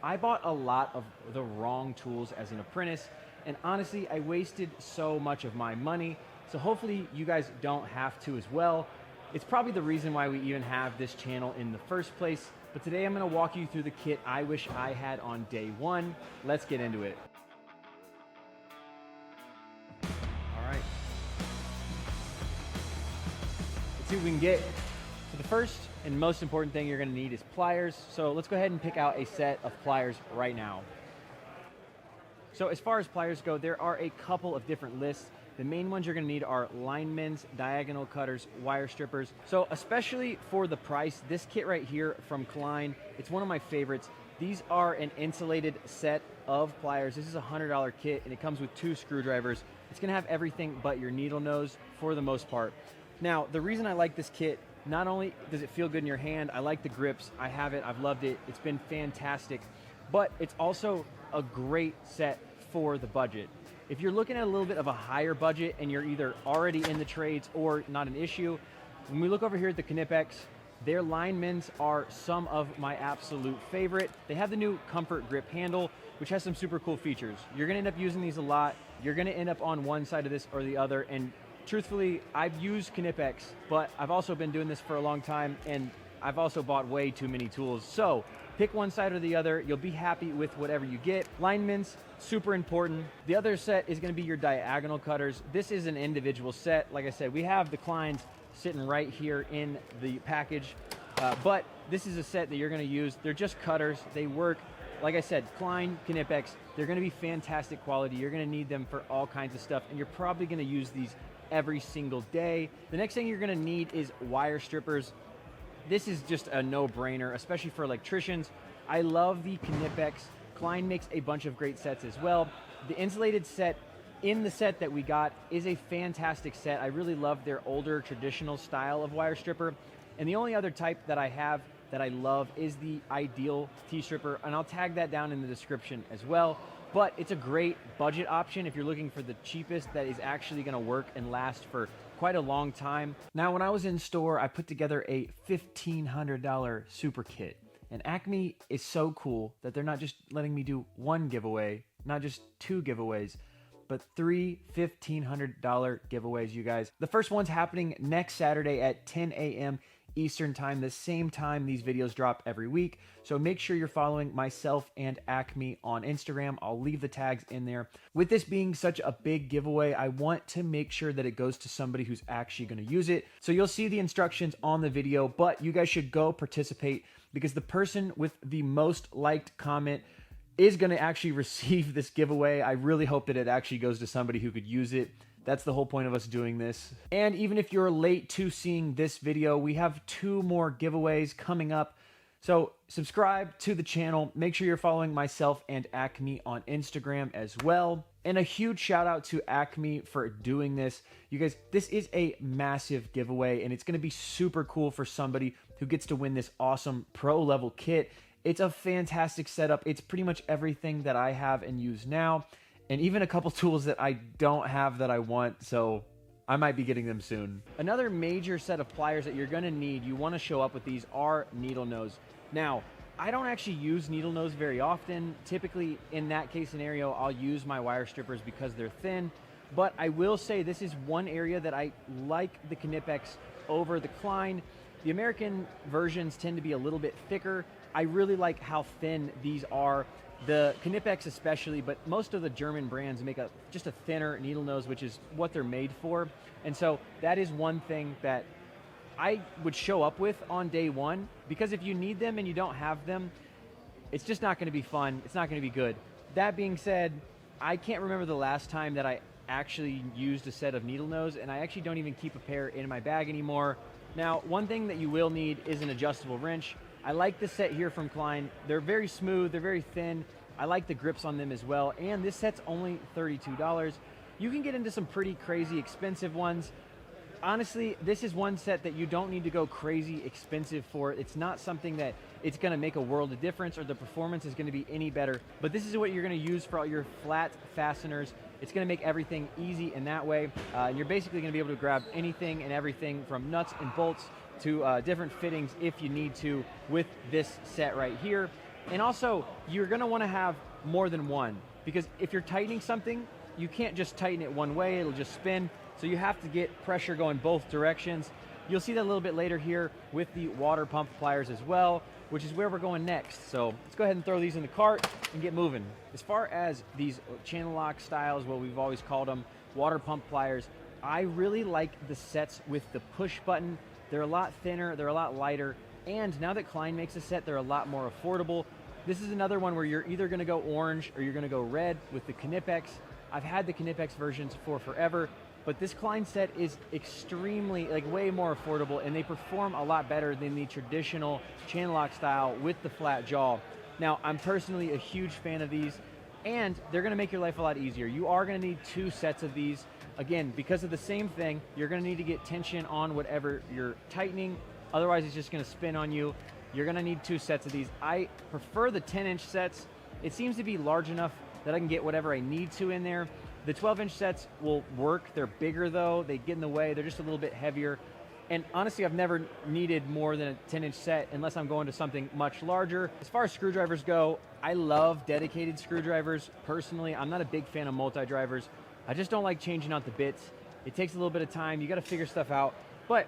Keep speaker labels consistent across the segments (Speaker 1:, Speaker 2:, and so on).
Speaker 1: I bought a lot of the wrong tools as an apprentice, and honestly, I wasted so much of my money. So hopefully you guys don't have to as well. It's probably the reason why we even have this channel in the first place. But today I'm gonna walk you through the kit I wish I had on day one. Let's get into it. All right. Let's see what we can get. So the first and most important thing you're gonna need is pliers. So let's go ahead and pick out a set of pliers right now. So as far as pliers go, there are a couple of different lists. The main ones you're gonna need are linemen's, diagonal cutters, wire strippers. So especially for the price, this kit right here from Klein, it's one of my favorites. These are an insulated set of pliers. This is a $100 kit and it comes with 2 screwdrivers. It's gonna have everything but your needle nose for the most part. Now, the reason I like this kit, not only does it feel good in your hand, I like the grips, I have it, I've loved it, it's been fantastic, but it's also a great set for the budget. If you're looking at a little bit of a higher budget and you're either already in the trades or not an issue, when we look over here at the Knipex, their linemen's are some of my absolute favorite. They have the new comfort grip handle, which has some super cool features. You're gonna end up using these a lot. You're gonna end up on one side of this or the other, and truthfully, I've used Knipex, but I've also been doing this for a long time and I've also bought way too many tools. So pick one side or the other. You'll be happy with whatever you get. Linemen's, super important. The other set is gonna be your diagonal cutters. This is an individual set. Like I said, we have the Kleins sitting right here in the package, but this is a set that you're gonna use. They're just cutters. They work, like I said, Klein, Knipex, they're gonna be fantastic quality. You're gonna need them for all kinds of stuff, and you're probably gonna use these every single day. The next thing you're gonna need is wire strippers. This is just a no-brainer, especially for electricians. I love the Knipex. Klein makes a bunch of great sets as well. The insulated set in the set that we got is a fantastic set. I really love their older traditional style of wire stripper. And the only other type that I have that I love is the Ideal T-stripper, and I'll tag that down in the description as well. But it's a great budget option if you're looking for the cheapest that is actually gonna work and last for quite a long time. Now, when I was in store, I put together a $1,500 super kit. And Acme is so cool that they're not just letting me do one giveaway, not just 2 giveaways, but 3 $1,500 giveaways, you guys. The first one's happening next Saturday at 10 a.m. Eastern time, the same time these videos drop every week. So make sure you're following myself and Acme on Instagram. I'll leave the tags in there. With this being such a big giveaway, I want to make sure that it goes to somebody who's actually going to use it. So you'll see the instructions on the video, but you guys should go participate because the person with the most liked comment is going to actually receive this giveaway. I really hope that it actually goes to somebody who could use it. That's the whole point of us doing this. And even if you're late to seeing this video, we have 2 more giveaways coming up. So subscribe to the channel. Make sure you're following myself and Acme on Instagram as well. And a huge shout out to Acme for doing this. You guys, this is a massive giveaway and it's gonna be super cool for somebody who gets to win this awesome pro level kit. It's a fantastic setup. It's pretty much everything that I have and use now, and even a couple tools that I don't have that I want, so I might be getting them soon. Another major set of pliers that you're gonna need, you wanna show up with these, are Needlenose. Now, I don't actually use Needlenose very often. Typically, in that case scenario, I'll use my wire strippers because they're thin, but I will say this is one area that I like the Knipex over the Klein. The American versions tend to be a little bit thicker. I really like how thin these are. The Knipex especially, but most of the German brands make just a thinner needle nose, which is what they're made for. And so that is one thing that I would show up with on day one, because if you need them and you don't have them, it's just not gonna be fun. It's not gonna be good. That being said, I can't remember the last time that I actually used a set of needle nose, and I actually don't even keep a pair in my bag anymore. Now, one thing that you will need is an adjustable wrench. I like this set here from Klein. They're very smooth, they're very thin. I like the grips on them as well, and this set's only $32. You can get into some pretty crazy expensive ones. Honestly, this is one set that you don't need to go crazy expensive for. It's not something that it's gonna make a world of difference or the performance is gonna be any better, but this is what you're gonna use for all your flat fasteners. It's gonna make everything easy in that way. And you're basically gonna be able to grab anything and everything from nuts and bolts to different fittings if you need to with this set right here. And also, you're gonna wanna have more than one, because if you're tightening something, you can't just tighten it one way, it'll just spin. So you have to get pressure going both directions. You'll see that a little bit later here with the water pump pliers as well, which is where we're going next. So let's go ahead and throw these in the cart and get moving. As far as these channel lock styles, what we've always called them, water pump pliers, I really like the sets with the push button. They're a lot thinner, they're a lot lighter, and now that Klein makes a set, they're a lot more affordable. This is another one where you're either gonna go orange or you're gonna go red with the Knipex. I've had the Knipex versions for forever, but this Klein set is extremely, like way more affordable, and they perform a lot better than the traditional channel lock style with the flat jaw. Now, I'm personally a huge fan of these, and they're gonna make your life a lot easier. You are gonna need 2 sets of these. Again, because of the same thing, you're gonna need to get tension on whatever you're tightening, otherwise it's just gonna spin on you. You're gonna need 2 sets of these. I prefer the 10-inch sets. It seems to be large enough that I can get whatever I need to in there. The 12-inch sets will work. They're bigger though, they get in the way, they're just a little bit heavier. And honestly, I've never needed more than a 10-inch set unless I'm going to something much larger. As far as screwdrivers go, I love dedicated screwdrivers. Personally, I'm not a big fan of multi-drivers. I just don't like changing out the bits. It takes a little bit of time, you gotta figure stuff out. But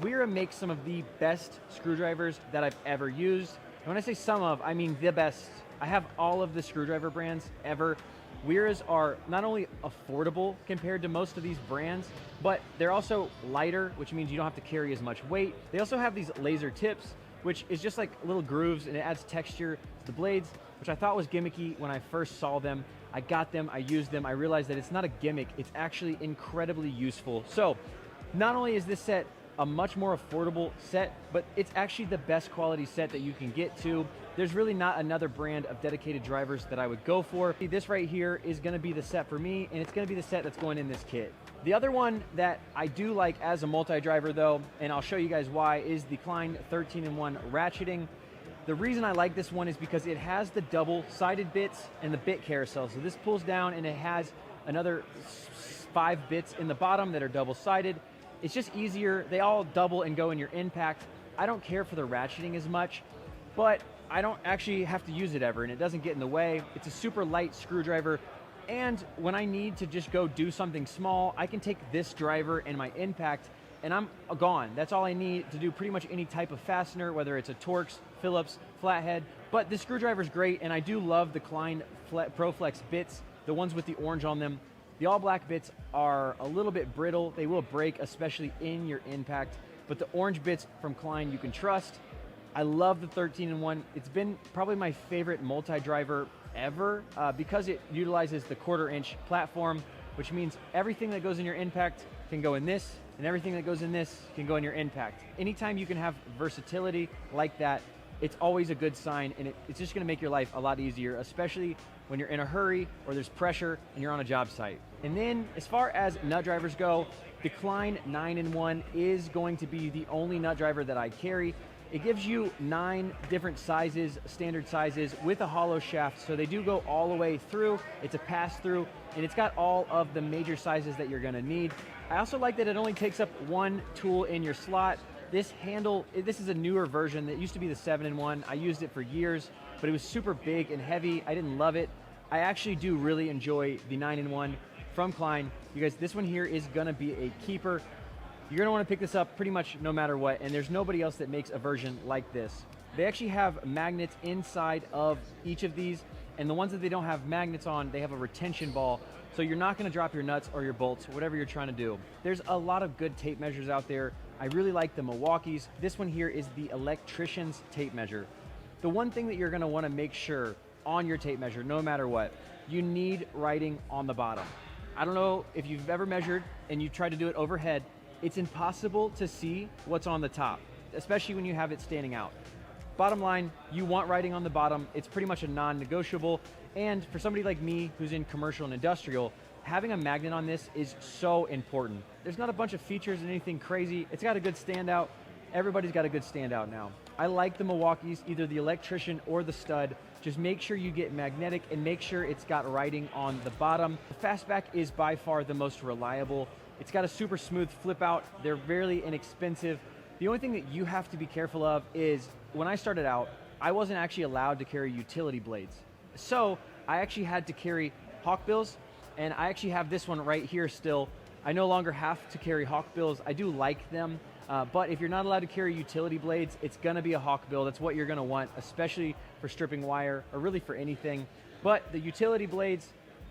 Speaker 1: Wera makes some of the best screwdrivers that I've ever used. And when I say some of, I mean the best. I have all of the screwdriver brands ever. Wera's are not only affordable compared to most of these brands, but they're also lighter, which means you don't have to carry as much weight. They also have these laser tips, which is just like little grooves, and it adds texture to the blades, which I thought was gimmicky when I first saw them. I got them, I used them, I realized that it's not a gimmick, it's actually incredibly useful. So, not only is this set a much more affordable set, but it's actually the best quality set that you can get to. There's really not another brand of dedicated drivers that I would go for. This right here is gonna be the set for me, and it's gonna be the set that's going in this kit. The other one that I do like as a multi-driver though, and I'll show you guys why, is the Klein 13-in-1 ratcheting. The reason I like this one is because it has the double-sided bits and the bit carousel. So this pulls down and it has another 5 bits in the bottom that are double-sided. It's just easier. They all double and go in your impact. I don't care for the ratcheting as much, but I don't actually have to use it ever, and it doesn't get in the way. It's a super light screwdriver, and when I need to just go do something small, I can take this driver and my impact, and I'm gone. That's all I need to do pretty much any type of fastener, whether it's a Torx, Phillips, flathead. But this screwdriver is great, and I do love the Klein ProFlex bits, the ones with the orange on them. The all black bits are a little bit brittle. They will break, especially in your impact, but the orange bits from Klein you can trust. I love the 13-in-1. It's been probably my favorite multi-driver ever because it utilizes the 1/4-inch platform, which means everything that goes in your impact can go in this, and everything that goes in this can go in your impact. Anytime you can have versatility like that, it's always a good sign, and it's just gonna make your life a lot easier, especially when you're in a hurry or there's pressure and you're on a job site. And then as far as nut drivers go, the Klein 9-in-1 is going to be the only nut driver that I carry. It gives you 9 different sizes, standard sizes, with a hollow shaft, so they do go all the way through. It's a pass-through, and it's got all of the major sizes that you're gonna need. I also like that it only takes up 1 tool in your slot. This handle, this is a newer version. That used to be the 7-in-1. I used it for years, but it was super big and heavy. I didn't love it. I actually do really enjoy the 9-in-1 from Klein. You guys, this one here is gonna be a keeper. You're gonna wanna pick this up pretty much no matter what, and there's nobody else that makes a version like this. They actually have magnets inside of each of these, and the ones that they don't have magnets on, they have a retention ball, so you're not gonna drop your nuts or your bolts, whatever you're trying to do. There's a lot of good tape measures out there. I really like the Milwaukee's. This one here is the Electrician's tape measure. The one thing that you're gonna wanna make sure on your tape measure, no matter what, you need writing on the bottom. I don't know if you've ever measured and you try to do it overhead, it's impossible to see what's on the top, especially when you have it standing out. Bottom line, you want writing on the bottom. It's pretty much a non-negotiable. And for somebody like me who's in commercial and industrial, having a magnet on this is so important. There's not a bunch of features and anything crazy. It's got a good standout. Everybody's got a good standout now. I like the Milwaukee's, either the Electrician or the Stud. Just make sure you get magnetic and make sure it's got writing on the bottom. The Fastback is by far the most reliable. It's got a super smooth flip out. They're fairly inexpensive. The only thing that you have to be careful of is, when I started out, I wasn't actually allowed to carry utility blades. So I actually had to carry hawkbills, and I actually have this one right here still. I no longer have to carry hawkbills. I do like them, but if you're not allowed to carry utility blades, it's gonna be a hawkbill. That's what you're gonna want, especially for stripping wire or really for anything. But the utility blades,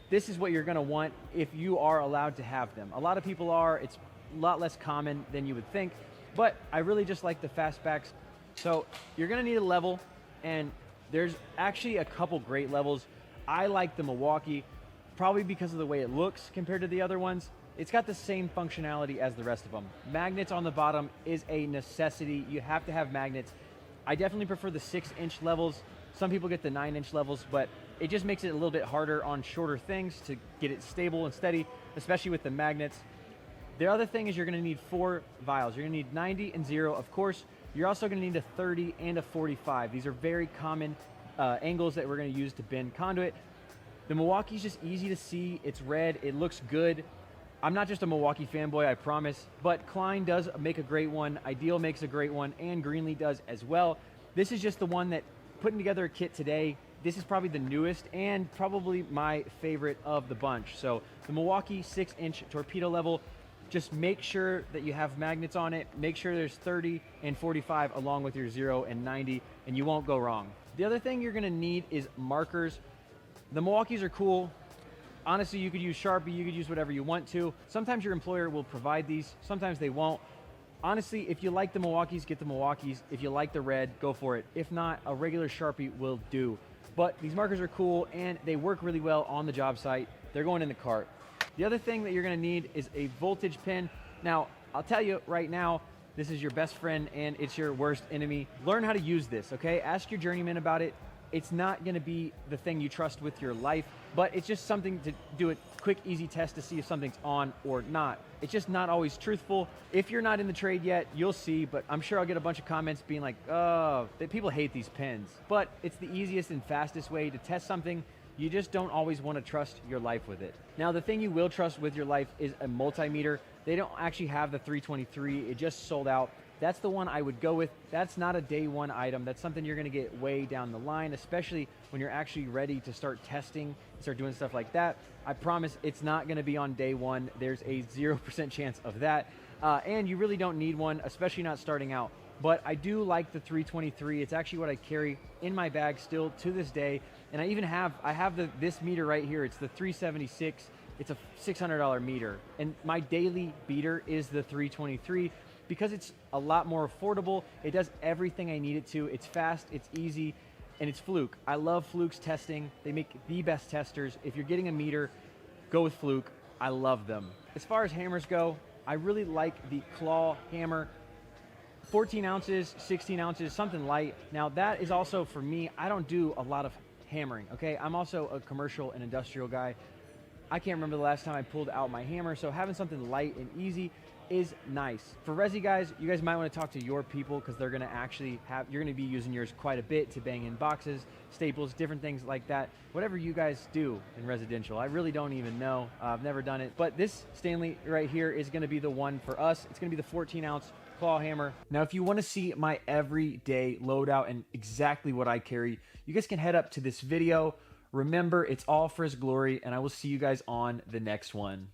Speaker 1: this is what you're gonna want if you are allowed to have them. A lot of people are, it's a lot less common than you would think, but I really just like the fastbacks. So you're gonna need a level, and there's actually a couple great levels. I like the Milwaukee, probably because of the way it looks compared to the other ones. It's got the same functionality as the rest of them. Magnets on the bottom is a necessity. You have to have magnets. I definitely prefer the 6-inch levels. Some people get the 9-inch levels, but it just makes it a little bit harder on shorter things to get it stable and steady, especially with the magnets. The other thing is you're gonna need 4 vials. You're gonna need 90 and 0, of course. You're also gonna need a 30 and a 45. These are very common angles that we're gonna use to bend conduit. The Milwaukee's just easy to see. It's red, it looks good. I'm not just a Milwaukee fanboy, I promise, but Klein does make a great one, Ideal makes a great one, and Greenlee does as well. This is just the one that, putting together a kit today, this is probably the newest and probably my favorite of the bunch. So the Milwaukee 6-inch torpedo level, just make sure that you have magnets on it, make sure there's 30 and 45 along with your 0 and 90, and you won't go wrong. The other thing you're gonna need is markers. The Milwaukees are cool. Honestly, you could use Sharpie, you could use whatever you want to. Sometimes your employer will provide these, sometimes they won't. Honestly, if you like the Milwaukees, get the Milwaukees. If you like the red, go for it. If not, a regular Sharpie will do. But these markers are cool and they work really well on the job site. They're going in the cart. The other thing that you're gonna need is a voltage pin. Now, I'll tell you right now, this is your best friend and it's your worst enemy. Learn how to use this, okay? Ask your journeyman about it. It's not gonna be the thing you trust with your life, but it's just something to do a quick, easy test to see if something's on or not. It's just not always truthful. If you're not in the trade yet, you'll see, but I'm sure I'll get a bunch of comments being like, oh, people hate these pins. But it's the easiest and fastest way to test something. You just don't always want to trust your life with it. Now, the thing you will trust with your life is a multimeter. They don't actually have the 323. It just sold out. That's the one I would go with. That's not a day one item. That's something you're gonna get way down the line, especially when you're actually ready to start testing, start doing stuff like that. I promise it's not gonna be on day one. There's a 0% chance of that. And you really don't need one, especially not starting out. But I do like the 323. It's actually what I carry in my bag still to this day. And I have this meter right here. It's the 376. It's a $600 meter. And my daily beater is the 323. Because it's a lot more affordable, it does everything I need it to. It's fast, it's easy, and it's Fluke. I love Fluke's testing. They make the best testers. If you're getting a meter, go with Fluke. I love them. As far as hammers go, I really like the claw hammer. 14 ounces, 16 ounces, something light. Now that is also, for me, I don't do a lot of hammering, okay? I'm also a commercial and industrial guy. I can't remember the last time I pulled out my hammer, so having something light and easy is nice. For resi guys, you guys might want to talk to your people because they're gonna actually you're gonna be using yours quite a bit to bang in boxes, staples, different things like that. Whatever you guys do in residential, I really don't even know. I've never done it, but this Stanley right here is gonna be the one for us. It's gonna be the 14-ounce claw hammer. Now, if you want to see my everyday loadout and exactly what I carry, you guys can head up to this video. Remember, it's all for His glory, and I will see you guys on the next one.